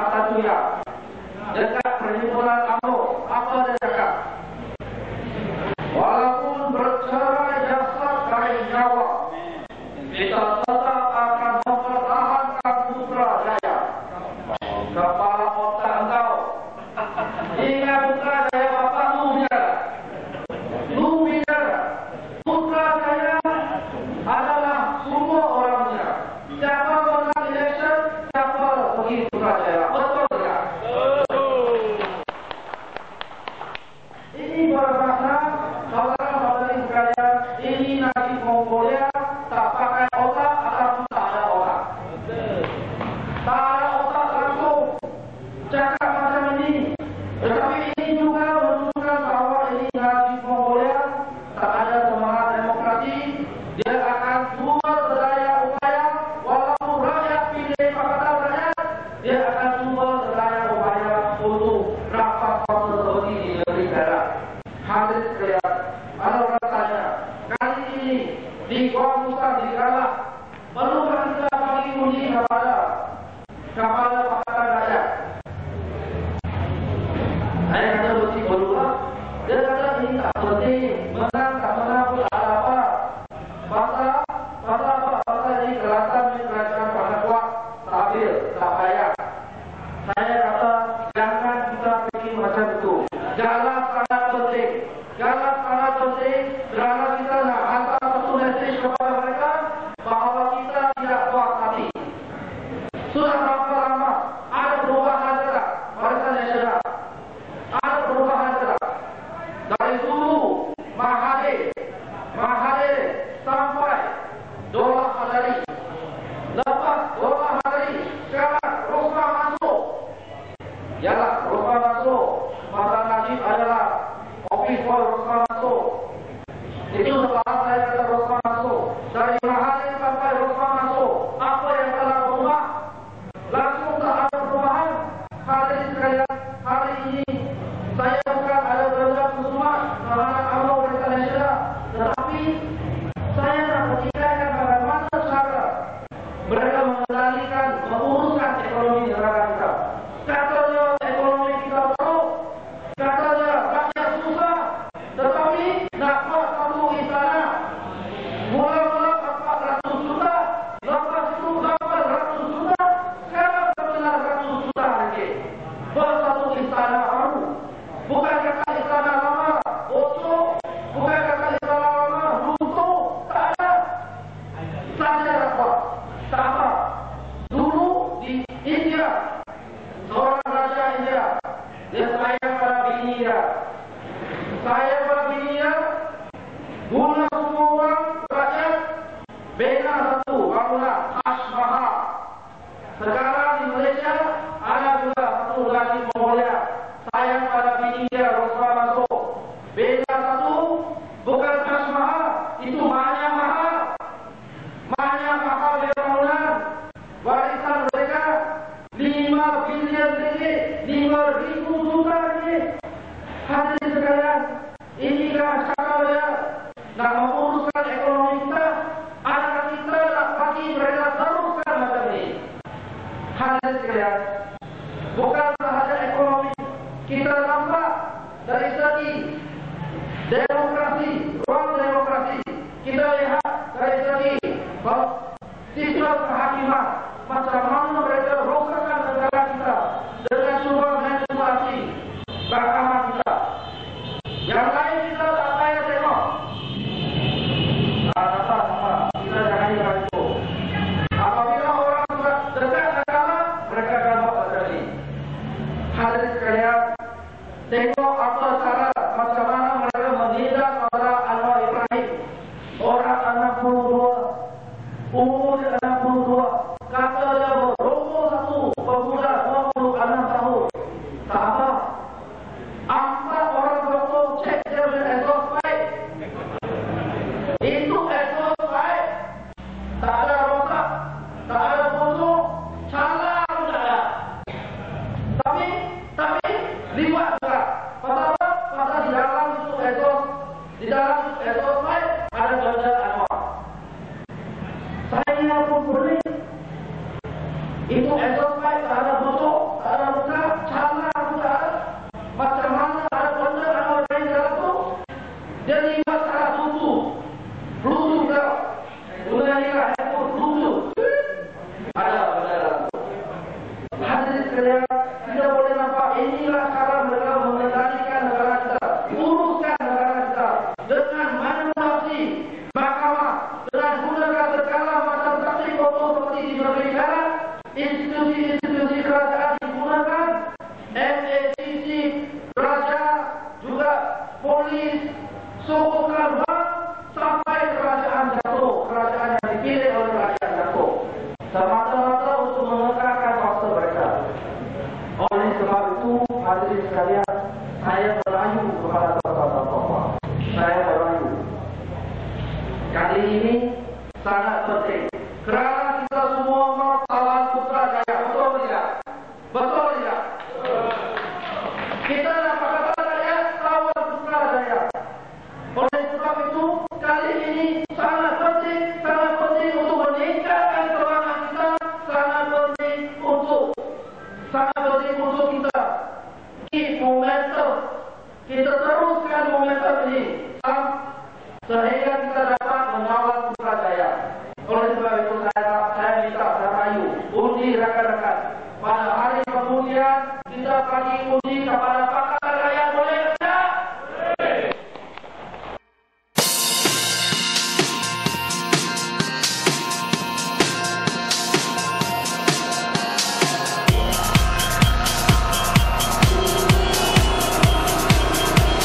Ataturk dekat perhimpunan UMNO. Apa dia cakap? Walaupun bercerai jasad dari nyawa, kita tetap akan mempertahankan Putrajaya. Kepala otak engkau, ingat Putrajaya bapakmu bicara. Lu bicara. Putrajaya adalah semua orang bicara. Siapa menang election, siapa pergi Putrajaya. Betul tak? Ini berbahasa saudara-saudari sekalian, ini Najib Mongolia tak pakai otak ataupun tak ada otak. Tak ada otak langsung cakap macam ini. Tetapi ini juga menunjukkan bahawa ini Najib Mongolia tak ada semangat demokrasi. Dia akan cuba berdaya upaya, walaupun rakyat pilih Pakatan Rakyat, dia akan cuba berdaya upaya untuk rapat kuasa seperti di negeri daerah. Hadirin sekalian, ada orang tanya, kali ini di Kuala Musa di Galah, perlukah kita bagi uji kepada Pakatan Rakyat? Saya kata mesti perlulah. Dia kata ini tak penting, menang tak menang pun tak ada apa. Pasal apa? Pasal ini kelihatan kerajaan pada kuat, stabil, tak payah. Saya kata jangan kita fikir macam itu. Galah sangat penting. Galah sangat penting kerana kita nak hantar satu mesej kepada mereka bahawa kita tidak puas hati. Sudah berapa lama ada perubahan tak? Barisan Nasional ada perubahan tak? Dari dulu Mahathir sampai Dola Hadari, lepas Dola Hadari sekarang Rosma masuk. Yalah, Rosma masuk. Masa Najib adalah office for Rosma masuk. Itu sebab saya kata Rosma masuk. Dari Mahathir sampai Rosma masuk. Apa yang telah berubah? Langsung tak ada perubahan. Hadirin sekalian, hari ini saya bukan ada berada semua terhadap UMNO Barisan Nasional, tetapi saya nak pertikaikan bagaimana cara mereka mengendalikan, menguruskan ekonomi negara kita. Katanya ekonomi kita teruk, katanya rakyat susah, tetapi nak buat satu istana mula-mula 400 juta, lepas itu 800 juta, sekarang 900 juta ringgit. Buat satu istana baru. Bukan kata istana lama bocor, bukan kata istana lama runtuh, tak ada. Saya dapat sama. Dulu di India, seorang raja India, dia sayang pada bini dia. Sayang pada bini dia, guna semua orang rakyat, bina satu bangunan Taj Mahal. Sekarang di Malaysia ada juga satu Najib Mongolia. Sayang pada bini dia, Rosma masuk. Bina satu, bukan Taj Mahal, itu mahal. Mahal dia bangunan. Warisan mereka 5 bilion ringgit, 5,000 juta ringgit. Hadirin sekalian, inikah cara dia nak menguruskan ekonomi kita? Adakah kita nak bagi mereka teruskan macam ini? Hadirin sekalian, bukan sahaja ekonomi, kita nampak dari segi demokrasi, ruang demokrasi. Kita lihat dari segi sistem kehakiman, macam mana mereka rosakkan negara kita dengan cuba manipulasi mahkamah kita. Yang lain kita tak payah tengok. Kita jangan ingat itu. Apabila orang dekat negara, mereka akan buat macam ini. Hadirin sekalian, tengok apa cara, macam mana mereka menindak saudara Anwar Ibrahim. Orang 62, umur 62, kata dia berumur satu pemuda 26 tahun. Tak apa. 4 orang doktor cek dia punya exhaust pipe. Itu exhaust pipe tak ada rosak, tak ada bosok, cala pun tak ada. Tapi libat juga. Pasal apa? Pasal di dalam itu exhaust pipe sekalian, kita boleh nampak inilah cara mereka mengendalikan negara kita, uruskan negara kita dengan manipulasi mahkamah, dengan gunakan segala macam taktik kotor seperti di berbagai negara, institusi-institusi kerajaan digunakan, MACC, raja, juga polis, sokongan bank, sampai kerajaan jatuh, kerajaan yang dipilih oleh rakyat jatuh, semata-mata untuk menegakkan kuasa mereka. Oleh sebab itu, hadirin sekalian, saya merayu kepada tokoh-tokoh. Saya merayu. Kali ini sangat penting, kerana kita semua melawan Putrajaya. Betul tidak? Betul tidak? Kita nak kata rakyat lawan Putrajaya. Oleh sebab itu, kali ini sangat penting untuk meningkatkan semangat kita, sangat penting untuk kita keep momentum. Kita teruskan momentum ini sehingga kita dapat mengawal Putrajaya. Oleh sebab itu saya minta, saya rayu undi rakan-rakan pada hari kemudian kita bagi undi kepada